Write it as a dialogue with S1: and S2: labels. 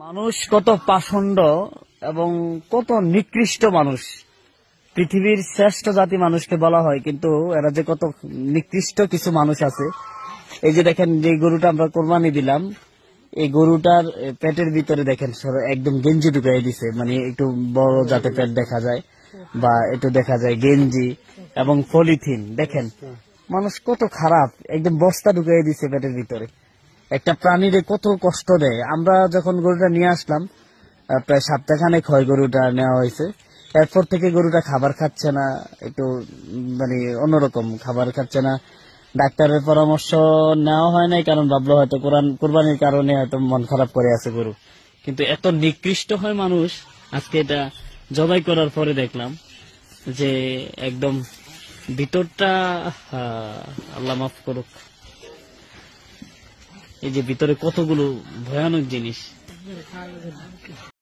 S1: মানুষ কত পাষণ্ড এবং কত নিকৃষ্ট মানুষ। পৃথিবীর শ্রেষ্ঠ জাতি মানুষকে বলা হয়, কিন্তু এরা যে কত নিকৃষ্ট কিছু মানুষ আছে। এই যে দেখেন, যে গরুটা আমরা কোরবানি দিলাম, এই গরুটার পেটের ভিতরে দেখেন একদম গেঞ্জি ঢুকাই দিছে, মানে একটু বড় যাতে পেট দেখা যায় বা একটু দেখা যায় গেঞ্জি এবং পলিথিন। দেখেন মানুষ কত খারাপ, একদম বস্তা ঢুকাই দিছে পেটের ভিতরে। একটা প্রাণীরে কত কষ্ট দেয়। আমরা যখন গরুটা নিয়ে আসলাম, প্রায় সপ্তাহখানেক হয় গরুটা নেওয়া হয়েছে। এরপর থেকে গরুটা খাবার খাচ্ছে না, একটু মানে অন্যরকম খাবার খাচ্ছে না। ডাক্তারের পরামর্শ নেওয়া হয় নাই, কারণ ভাবলো হয়তো কোরবানির কারণে হয়তো মন খারাপ করে আছে গরু। কিন্তু এত নিকৃষ্ট হয় মানুষ। আজকে এটা জবাই করার পরে দেখলাম যে একদম ভিতরটা, আল্লাহ মাফ করুক, এই যে ভিতরে কতগুলো ভয়ানক জিনিস।